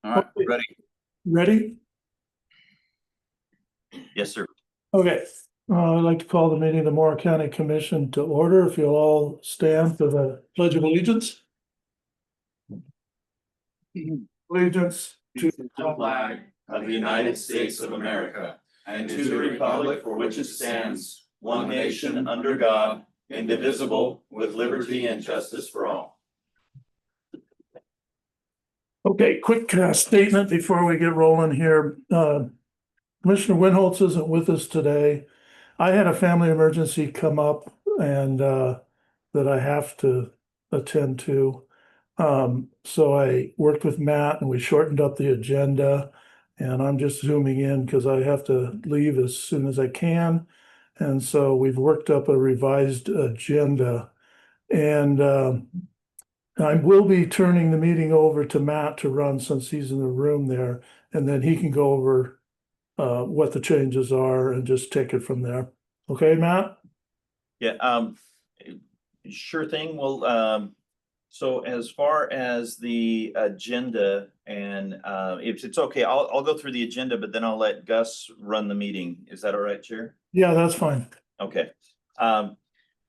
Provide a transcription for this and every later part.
All right, Okay. ready? Ready? Yes, sir. Okay. I'd like to call the meeting of the Morrow County Commission to order. If you'll all stand for the Pledge of Allegiance. Allegiance to the flag of the United States of America and to the republic for which it stands, one nation under God, indivisible, with liberty and justice for all. Okay, quick statement before we get rolling here. Commissioner Winholtz isn't with us today. I had a family emergency come up and that I have to attend to. So I worked with Matt and we shortened up the agenda, and I'm just zooming in because I have to leave as soon as I can. And so we've worked up a revised agenda, and I will be turning the meeting over to Matt to run since he's in the room there, and then he can go over what the changes are and just take it from there. Okay, Matt? Yeah, sure thing. Well, so as far as the agenda, and if it's okay, I'll go through the agenda, but then I'll let Gus run the meeting. Is that all right, Chair? Yeah, that's fine. Okay.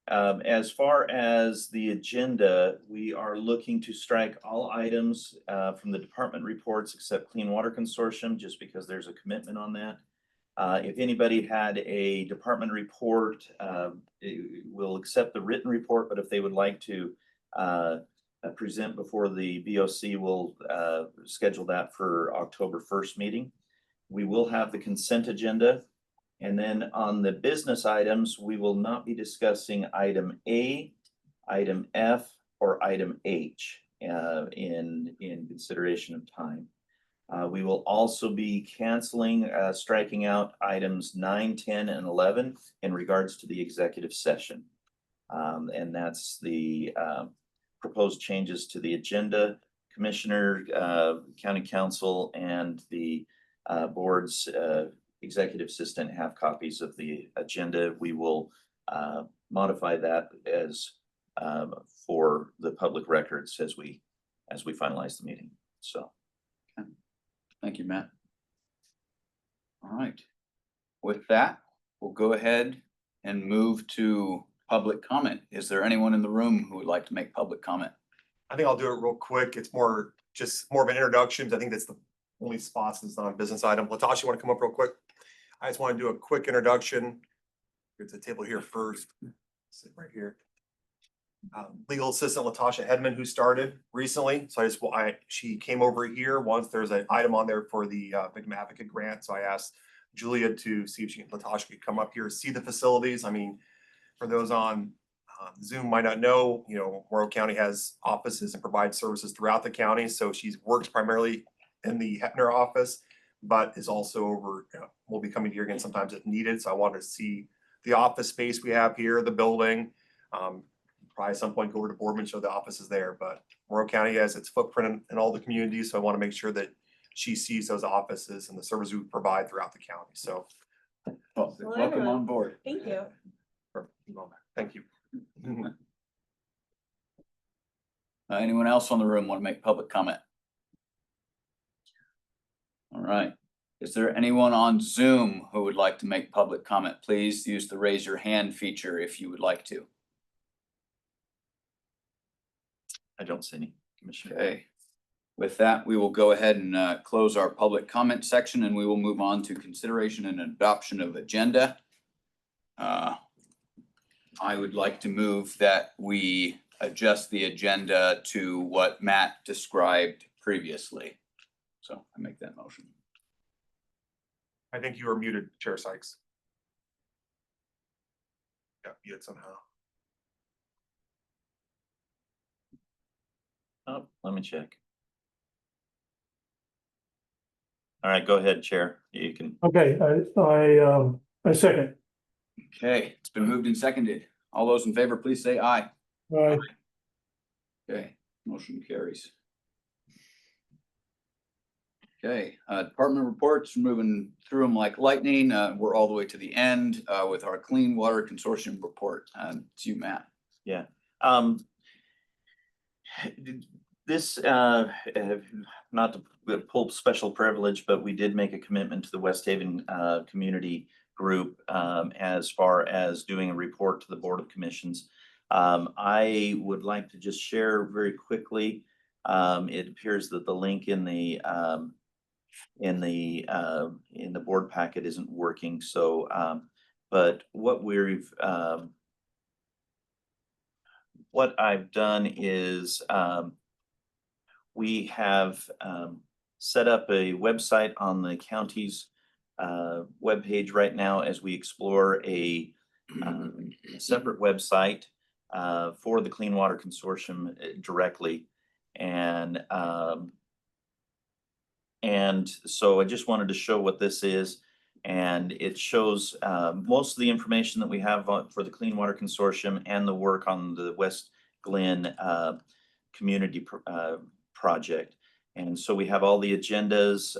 As far as the agenda, we are looking to strike all items from the department reports except Clean Water Consortium, just because there's a commitment on that. If anybody had a department report, we'll accept the written report, but if they would like to present before the BOC, we'll schedule that for October 1st meeting. We will have the consent agenda. And then on the business items, we will not be discussing item A, item F, or item H in consideration of time. We will also be canceling, striking out items 9, 10, and 11 in regards to the executive session. And that's the proposed changes to the agenda. Commissioner, County Council, and the board's executive assistant have copies of the agenda. We will modify that as for the public records as we finalize the meeting. So. Okay. Thank you, Matt. All right. With that, we'll go ahead and move to public comment. Is there anyone in the room who would like to make public comment? I think I'll do it real quick. It's just more of an introduction. I think that's the only spots that's not a business item. Latasha, you want to come up real quick? I just want to do a quick introduction. Get to the table here first. Sit right here. Legal assistant Latasha Hedman, who started recently. So she came over here once. There's an item on there for the Victim Advocate Grant. So I asked Julia to see if Latasha could come up here, see the facilities. I mean, for those on Zoom might not know, Morrow County has offices and provides services throughout the county. So she works primarily in the Heppner office, but is also over, we'll be coming here again sometimes if needed. So I wanted to see the office space we have here, the building. Probably at some point go over to Boardman, show the offices there, but Morrow County has its footprint in all the communities. So I want to make sure that she sees those offices and the services we provide throughout the county. So welcome on board. Thank you. Thank you. Anyone else on the room want to make public comment? All right. Is there anyone on Zoom who would like to make public comment? Please use the raise your hand feature if you would like to. I don't see any, Commissioner. Okay. With that, we will go ahead and close our public comment section, and we will move on to consideration and adoption of agenda. I would like to move that we adjust the agenda to what Matt described previously. So I make that motion. I think you were muted, Chair Sykes. Yeah, muted somehow. Oh, let me check. All right, go ahead, Chair. You can. Okay, I second. Okay, it's been moved and seconded. All those in favor, please say aye. All right. Okay, motion carries. Okay, department reports, moving through them like lightning. We're all the way to the end with our Clean Water Consortium report. It's you, Matt. Yeah. This, not to pull special privilege, but we did make a commitment to the West Haven Community Group as far as doing a report to the Board of Commissions. I would like to just share very quickly. It appears that the link in the board packet isn't working. So, but what I've done is we have set up a website on the county's webpage right now as we explore a separate website for the Clean Water Consortium directly. And so I just wanted to show what this is. And it shows most of the information that we have for the Clean Water Consortium and the work on the West Glen community project. And so we have all the agendas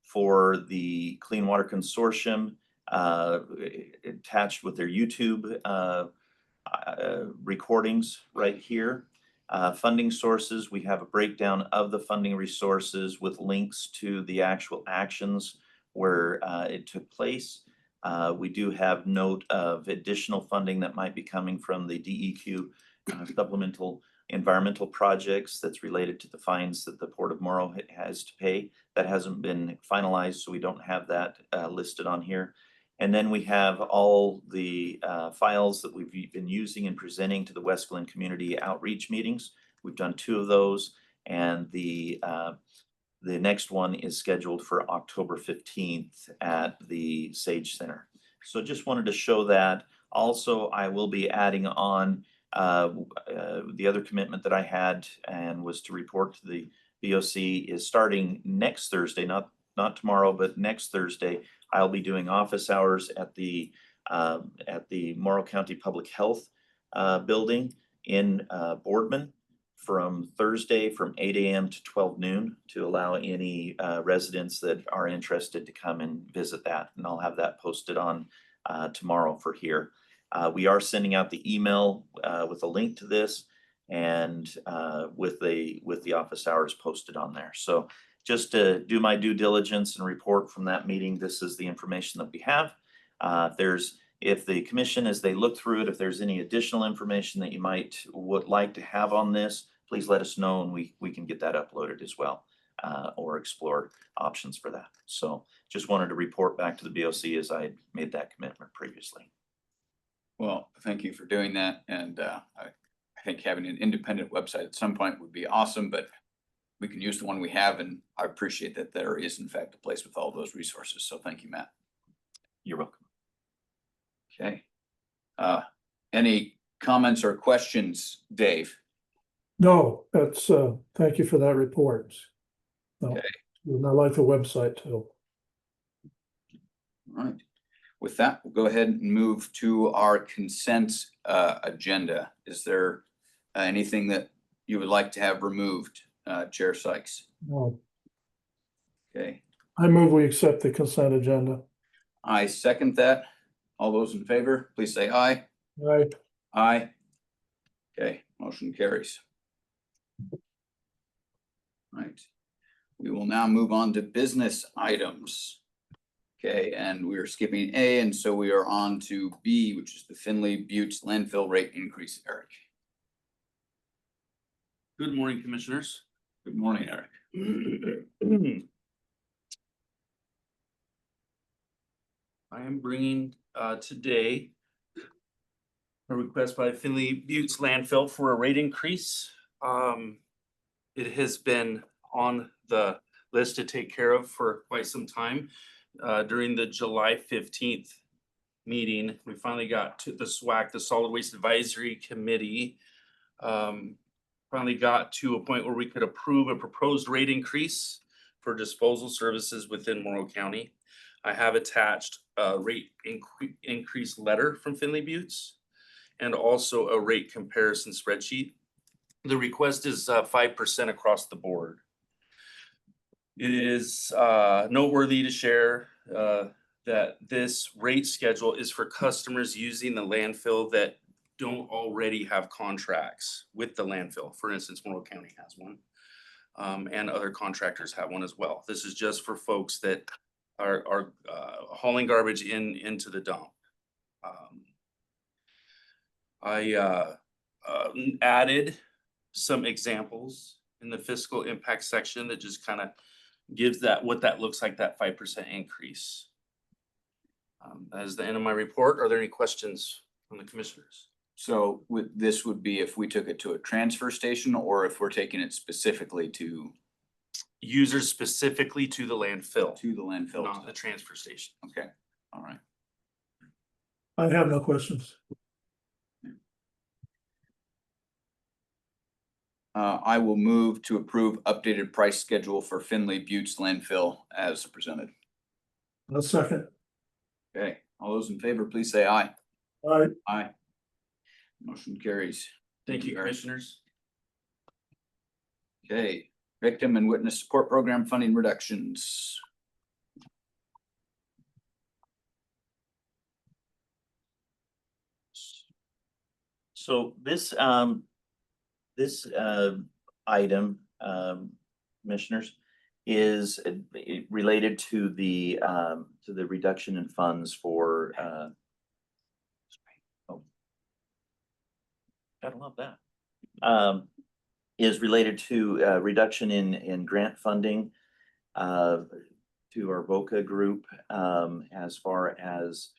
for the Clean Water Consortium attached with their YouTube recordings right here. Funding sources, we have a breakdown of the funding resources with links to the actual actions where it took place. We do have note of additional funding that might be coming from the DEQ supplemental environmental projects that's related to the fines that the Port of Morrow has to pay. That hasn't been finalized, so we don't have that listed on here. And then we have all the files that we've been using and presenting to the West Glen Community Outreach meetings. We've done 2 of those, and the next one is scheduled for October 15th at the Sage Center. So just wanted to show that. Also, I will be adding on the other commitment that I had and was to report to the BOC is starting next Thursday, not tomorrow, but next Thursday. I'll be doing office hours at the Morrow County Public Health building in Boardman from Thursday from 8 a.m. to 12 noon to allow any residents that are interested to come and visit that. And I'll have that posted on tomorrow for here. We are sending out the email with a link to this and with the office hours posted on there. So just to do my due diligence and report from that meeting, this is the information that we have. If the commission, as they look through it, if there's any additional information that you would like to have on this, please let us know and we can get that uploaded as well or explore options for that. So just wanted to report back to the BOC as I made that commitment previously. Well, thank you for doing that. And I think having an independent website at some point would be awesome, but we can use the one we have. And I appreciate that there is in fact a place with all those resources. So thank you, Matt. You're welcome. Okay. Any comments or questions, Dave? No, that's, thank you for that report. No, Okay. I like the website too. All right. With that, we'll go ahead and move to our consent agenda. Is there anything that you would like to have removed, Chair Sykes? No. Okay, I move we accept the consent agenda. I second that. All those in favor, please say aye. Right. Aye. Okay, motion carries. Right. We will now move on to business items. Okay, and we are skipping A, and so we are on to B, which is the Finley Buttes landfill rate increase. Eric. Good morning, Commissioners. Good morning, Eric. I am bringing today a request by Finley Buttes landfill for a rate increase. It has been on the list to take care of for quite some time. During the July 15th meeting, we finally got to the SWAC, the Solid Waste Advisory Committee. Finally got to a point where we could approve a proposed rate increase for disposal services within Morrow County. I have attached a rate increase letter from Finley Buttes and also a rate comparison spreadsheet. The request is 5% across the board. It is noteworthy to share that this rate schedule is for customers using the landfill that don't already have contracts with the landfill. For instance, Morrow County has one. And other contractors have one as well. This is just for folks that are hauling garbage into the dump. I added some examples in the fiscal impact section that just kind of gives that what that looks like, that 5% increase. That is the end of my report. Are there any questions from the commissioners? So this would be if we took it to a transfer station or if we're taking it specifically to Users specifically to the landfill, the landfill? not the transfer station. Okay, all right. I have no questions. I will move to approve updated price schedule for Finley Buttes landfill as presented. A second. Okay, all those in favor, please say aye. Aye. Aye. Motion carries. Thank you, Eric. commissioners. Okay, victim and witness support program funding reductions. So this item, commissioners, is related to the reduction in funds for gotta love that. Is related to reduction in grant funding to our VOCA group, as far as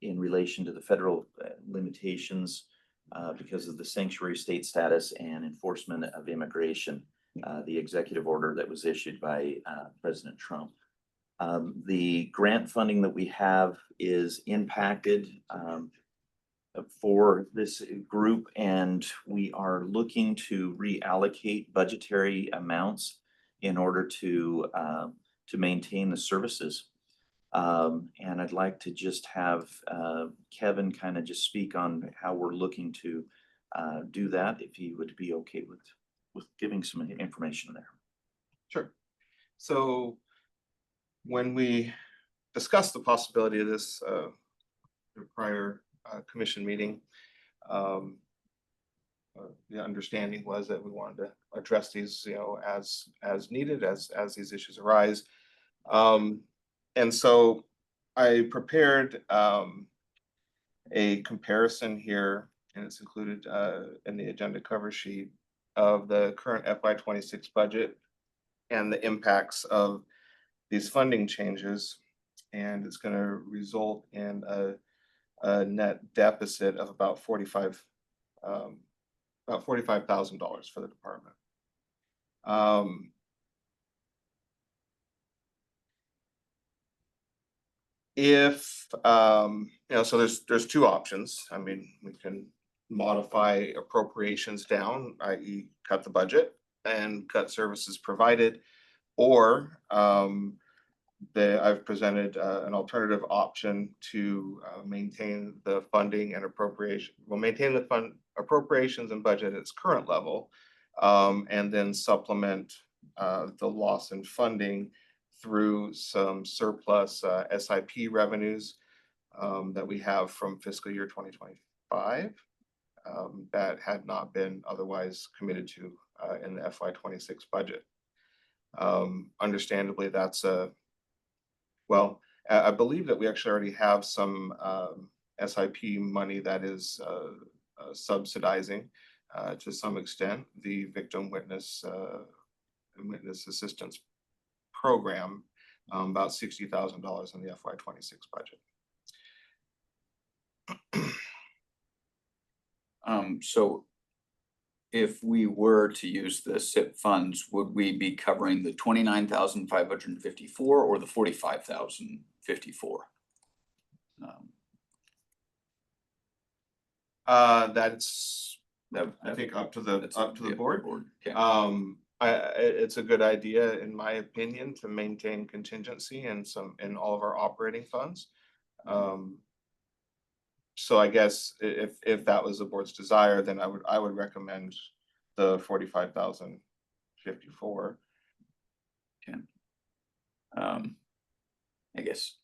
in relation to the federal limitations because of the sanctuary state status and enforcement of immigration, the executive order that was issued by President Trump. The grant funding that we have is impacted for this group, and we are looking to reallocate budgetary amounts in order to maintain the services. And I'd like to just have Kevin kind of just speak on how we're looking to do that, if he would be okay with giving some information there. Sure. So when we discussed the possibility of this prior commission meeting, the understanding was that we wanted to address these, as needed, as these issues arise. And so I prepared a comparison here, and it's included in the agenda cover sheet, of the current FY26 budget and the impacts of these funding changes. And it's going to result in a net deficit of about $45,000 for the department. So there's two options. I mean, we can modify appropriations down, i.e. cut the budget and cut services provided, or I've presented an alternative option to maintain the funding and appropriation. We'll maintain the appropriations and budget at its current level, and then supplement the loss in funding through some surplus SIP revenues that we have from fiscal year 2025 that had not been otherwise committed to in the FY26 budget. Understandably, that's I believe that we actually already have some SIP money that is subsidizing to some extent the victim witness assistance program, about $60,000 in the FY26 budget. So if we were to use the SIP funds, would we be covering the 29,554 or the 45,054? That's I think up to the board. Okay. It's a good idea, in my opinion, to maintain contingency in all of our operating funds. So I guess if that was the board's desire, then I would recommend the 45,054. Okay. I guess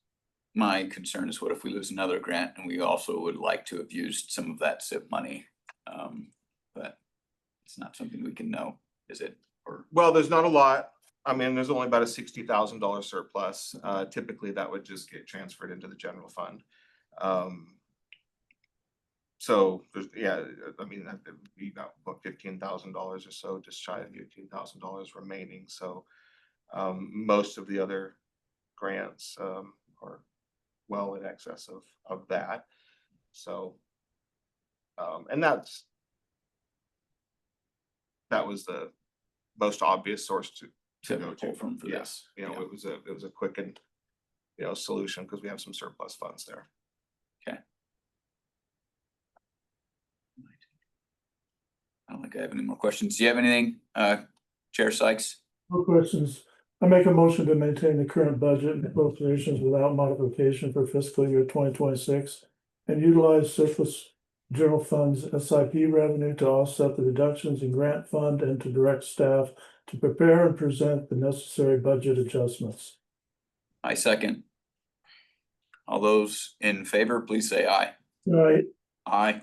my concern is what if we lose another grant and we also would like to have used some of that SIP money? But it's not something we can know, is it? Or, Well, there's not a lot. I mean, there's only about a $60,000 surplus. Typically that would just get transferred into the general fund. So there's, yeah, I mean, we got about $15,000 or so, just shy of $15,000 remaining. So most of the other grants are well in excess of that. So and that was the most obvious source to go to from for Yeah, this. you know, Yeah. it was a quick and, you know, solution because we have some surplus funds there. I don't think I have any more questions. Do you have anything, Chair Sykes? No questions. I make a motion to maintain the current budget and appropriations without modification for fiscal year 2026 and utilize surplus general funds SIP revenue to offset the reductions in grant fund and to direct staff to prepare and present the necessary budget adjustments. I second. All those in favor, please say aye. All right, Aye.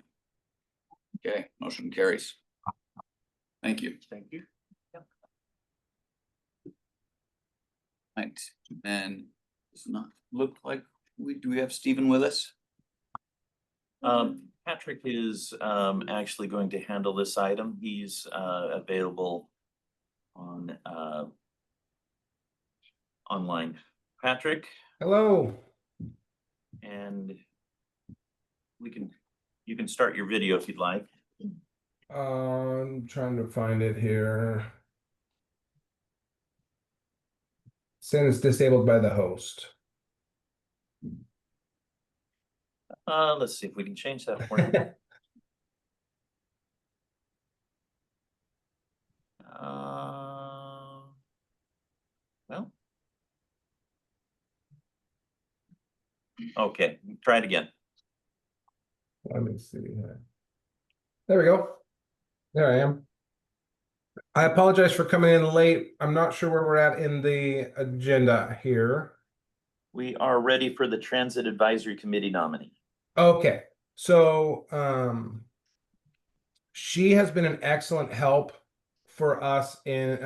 Okay, motion carries. Thank you. Thank you. Right, and does not look like do we have Stephen with us? Patrick is actually going to handle this item. He's available on online. Patrick, Hello. and you can start your video if you'd like. I'm trying to find it here. Saying it's disabled by the host. Let's see if we can change that for you. Well. Okay, try it again. Let me see here. There we go. There I am. I apologize for coming in late. I'm not sure where we're at in the agenda here. We are ready for the Transit Advisory Committee nominee. Okay, so she has been an excellent help for us in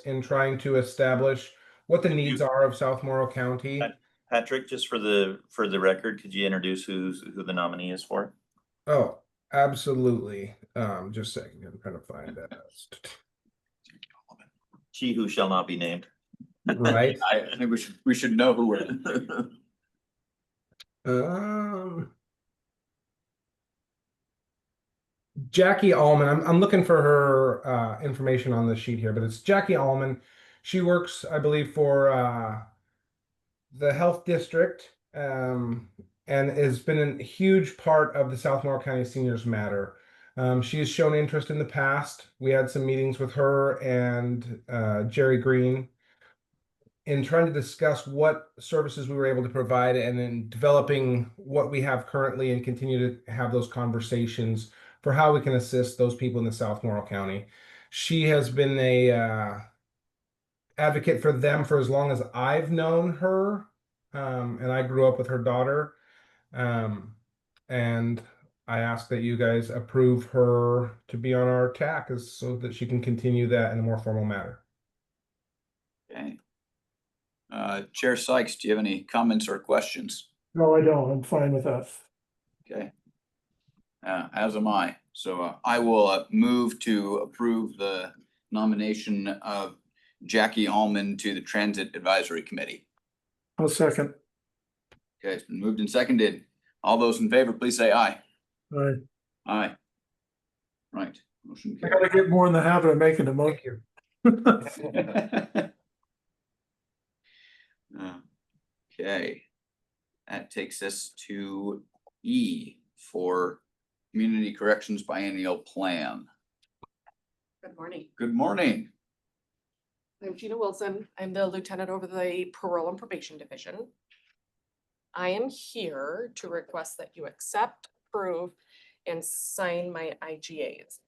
in trying to establish what the needs are of South Morrow County. Patrick, just for the record, could you introduce who the nominee is for? Oh, absolutely. Just a second, I'm trying to find that. She who shall not be named. Right. I think we should know who we're. Jackie Allman. I'm looking for her information on the sheet here, but it's Jackie Allman. She works, I believe, for the health district, and has been a huge part of the South Morrow County Seniors Matter. She has shown interest in the past. We had some meetings with her and Jerry Green in trying to discuss what services we were able to provide and then developing what we have currently and continue to have those conversations for how we can assist those people in the South Morrow County. She has been a advocate for them for as long as I've known her, and I grew up with her daughter, and I ask that you guys approve her to be on our TAC so that she can continue that in a more formal manner. Okay. Chair Sykes, do you have any comments or questions? no, I don't. I'm fine with that. Okay. As am I. So I will move to approve the nomination of Jackie Allman to the Transit Advisory Committee. I'll second. Okay, it's been moved and seconded. All those in favor, please say aye. All right. Aye. Right. Motion I gotta get more in the habit of making the motion. carried. Okay. That takes us to E for Community Corrections Biennial Plan. Good morning. Good morning. I'm Gina Wilson. I'm the lieutenant over the Parole and Probation Division. I am here to request that you accept, approve, and sign my IGAs.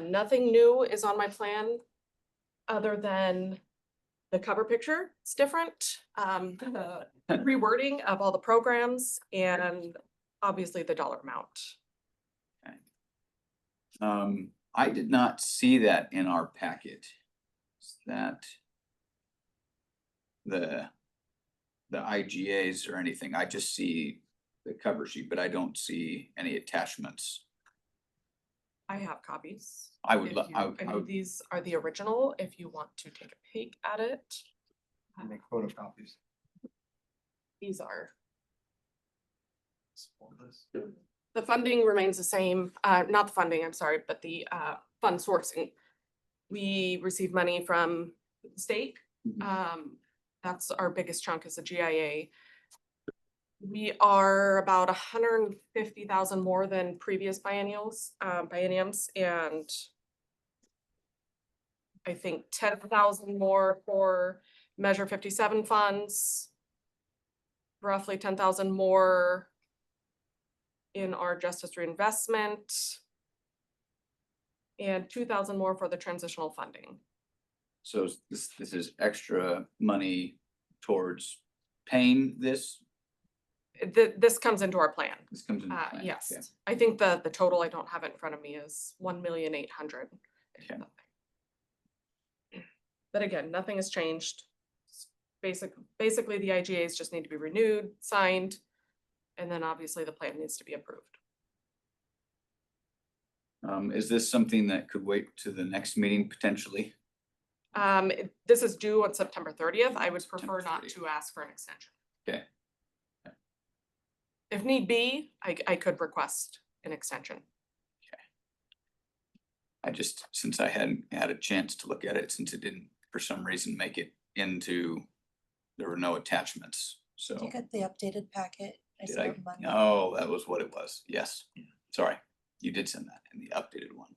Nothing new is on my plan other than the cover picture is different, the rewording of all the programs and obviously the dollar amount. I did not see that in our packet. Is that the IGAs or anything? I just see the cover sheet, but I don't see any attachments. I have copies. I would, If lo- you- I would, I I mean, would, these are the original, if you want to take a peek at it. Make photocopies. These are, Support this. the funding remains the same, not the funding, I'm sorry, but the fund sourcing. We receive money from the state. Mhm. That's our biggest chunk is the GIA. We are about 150,000 more than previous bienniums, and I think 10,000 more for Measure 57 funds. Roughly 10,000 more in our justice reinvestment. And 2,000 more for the transitional funding. so this is extra money towards paying this? This comes into our plan. This comes in. the plan, okay. Yes, I think the total, I don't have it in front of me, is 1,800,000. Okay. But again, nothing has changed. Basically, the IGAs just need to be renewed, signed, and then obviously the plan needs to be approved. Is this something that could wait to the next meeting potentially? This is due on September 30th. I would prefer September not 30th. to ask for an extension. Okay. If need be, I could request an extension. I just, since I hadn't had a chance to look at it, since it didn't for some reason make it into, there were no attachments, so. Did you get the updated packet? Did sent I? on Monday. Oh, that was what it was. Yes. Sorry. You did send that in the updated one.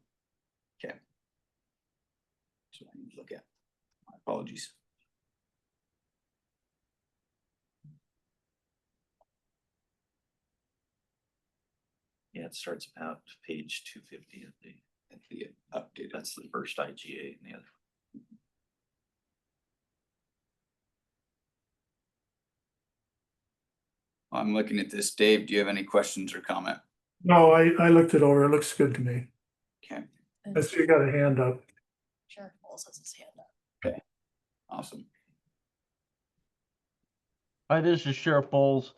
Okay. So I need to look at. My apologies. Yeah, it starts about page 250 of the, At the updated. that's the first IGA and the other. I'm looking at this. Dave, do you have any questions or comment? No, I looked it over. It looks good to me. Okay, And I see you got a hand up. Sheriff Bowles has his hand up. awesome. Hi, this is Sheriff Bowles.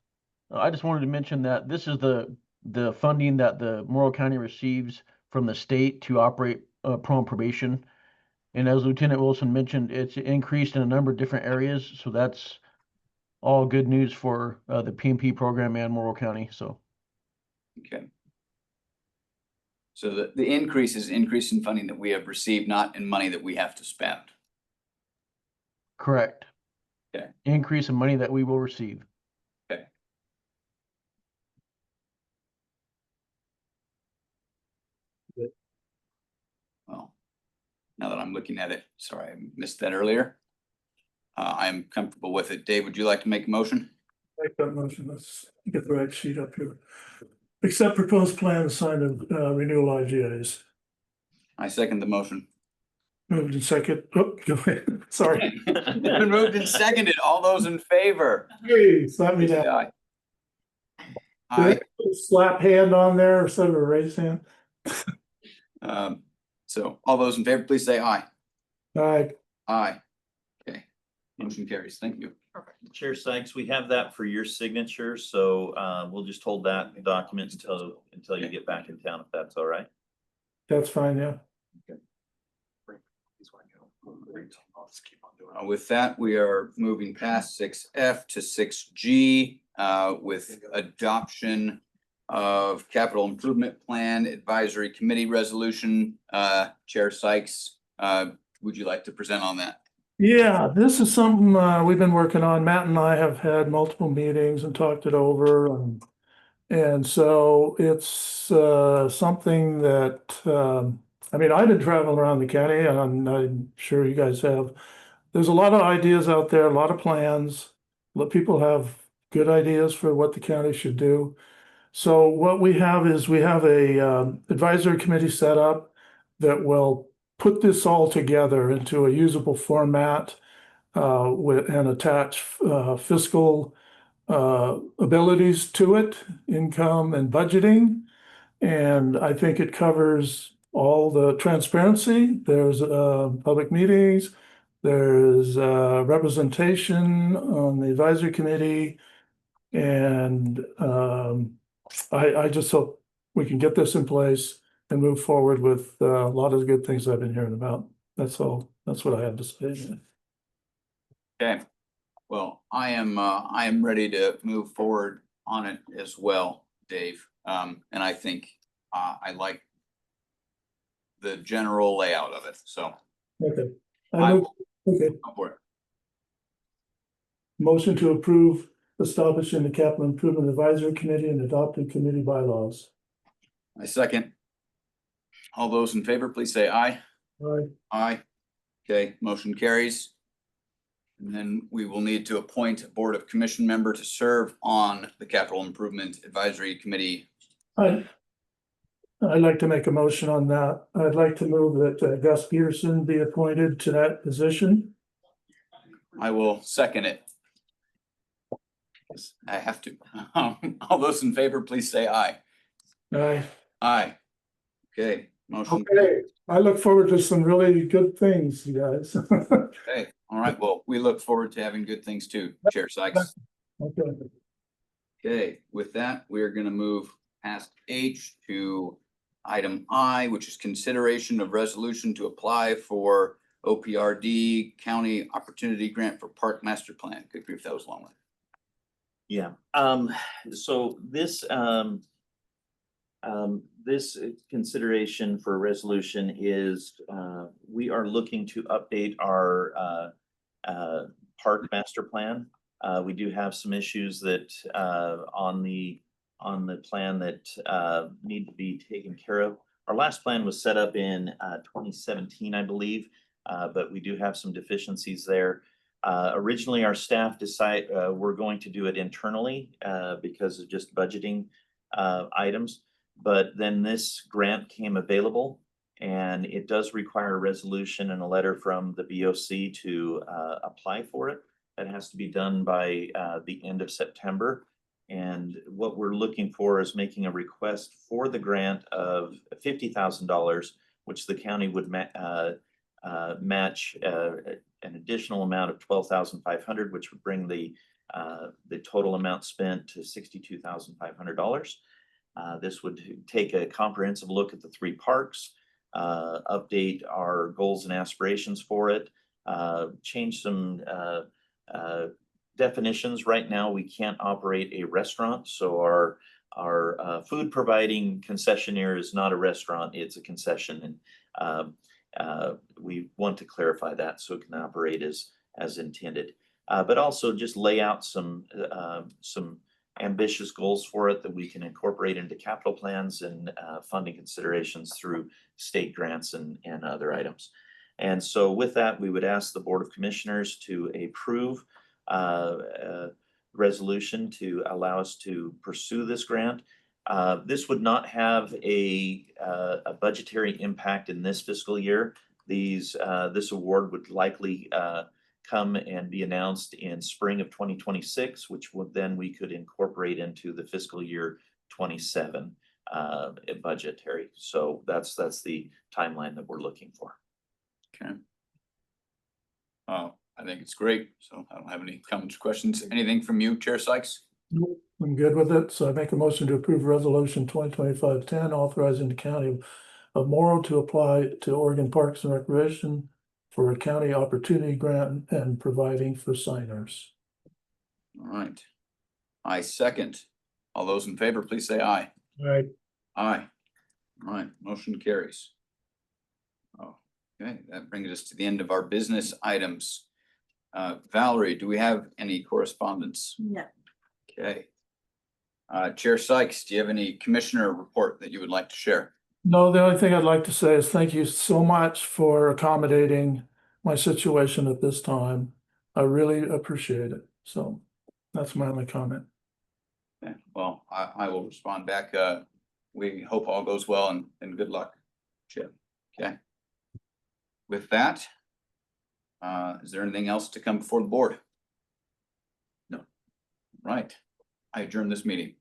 I just wanted to mention that this is the funding that the Morrow County receives from the state to operate pro probation. And as Lieutenant Wilson mentioned, it's increased in a number of different areas, so that's all good news for the PMP program and Morrow County, so. Okay. So the increase is increase in funding that we have received, not in money that we have to spend. Correct. Okay. Increase in money that we will receive. Okay. Well, now that I'm looking at it, sorry, I missed that earlier. I'm comfortable with it. Dave, would you like to make a motion? Make that motion. Let's get the right sheet up here. Accept proposed plan to sign the renewal IGAs. I second the motion. Moved in second. Oh, go ahead. Sorry. It's been moved and seconded. All those in favor? Hey, slap me Say down. aye. Aye. Slap hand on there instead of a raised hand. So all those in favor, please say aye. All right. Aye. Okay, motion carries. Thank you. Perfect. Chair Sykes, we have that for your signature, so we'll just hold that document until you get back in town, if that's all right. That's fine, yeah. With that, we are moving past 6F to 6G with adoption of capital improvement plan advisory committee resolution. Chair Sykes, would you like to present on that? Yeah, this is something we've been working on. Matt and I have had multiple meetings and talked it over. And so it's something that, I mean, I've been traveling around the county and I'm sure you guys have. There's a lot of ideas out there, a lot of plans. A lot of people have good ideas for what the county should do. So what we have is we have a advisory committee set up that will put this all together into a usable format and attach fiscal abilities to it, income and budgeting. And I think it covers all the transparency. There's public meetings, there's representation on the advisory committee. And I just hope we can get this in place and move forward with a lot of the good things I've been hearing about. That's all. That's what I have to say. Okay, well, I am ready to move forward on it as well, Dave. And I think I like the general layout of it, so Okay. I move- Okay. go for it. Motion to approve establishing the capital improvement advisory committee and adopted committee bylaws. I second. All those in favor, please say aye. Aye. Aye. Okay, motion carries. And then we will need to appoint a Board of Commission member to serve on the Capital Improvement Advisory Committee. I'd like to make a motion on that. I'd like to move that Gus Peterson be appointed to that position. I will second it. I have to. All those in favor, please say aye. Aye. Aye. Okay, motion. Okay, I look forward to some really good things, you guys. Okay, all right, well, we look forward to having good things too, Chair Sykes. Okay. Okay, with that, we are gonna move past H to item I, which is consideration of resolution to apply for OPRD County Opportunity Grant for Park Master Plan. Good grief, that was a long one. Yeah, so this this consideration for resolution is, we are looking to update our park master plan. We do have some issues that on the plan that need to be taken care of. Our last plan was set up in 2017, I believe, but we do have some deficiencies there. Originally, our staff decided we're going to do it internally because of just budgeting items. But then this grant came available, and it does require a resolution and a letter from the BOC to apply for it. That has to be done by the end of September. And what we're looking for is making a request for the grant of $50,000, which the county would match an additional amount of $12,500, which would bring the total amount spent to $62,500. This would take a comprehensive look at the 3 parks, update our goals and aspirations for it, change some definitions. Right now, we can't operate a restaurant, so our food providing concessionaire is not a restaurant, it's a concession. And we want to clarify that so it can operate as intended, but also just lay out some ambitious goals for it that we can incorporate into capital plans and funding considerations through state grants and other items. And so with that, we would ask the Board of Commissioners to approve resolution to allow us to pursue this grant. This would not have a budgetary impact in this fiscal year. This award would likely come and be announced in spring of 2026, which would then we could incorporate into the fiscal year 27 budgetary. So that's the timeline that we're looking for. Okay. I think it's great, so I don't have any comments or questions. Anything from you, Chair Sykes? Nope, I'm good with it. So I make a motion to approve resolution 2025-10, authorizing the county of Morrow to apply to Oregon Parks and Recreation for a county opportunity grant and providing for signers. All right. I second. All those in favor, please say aye. All right. Aye. All right, motion carries. Oh, okay, that brings us to the end of our business items. Valerie, do we have any correspondence? No. Okay. Chair Sykes, do you have any commissioner report that you would like to share? No, the only thing I'd like to say is thank you so much for accommodating my situation at this time. I really appreciate it. So that's my only comment. Okay, well, I will respond back. We hope all goes well and good luck, Chip. Okay. With that, Is there anything else to come before the board? No. Right. I adjourn this meeting.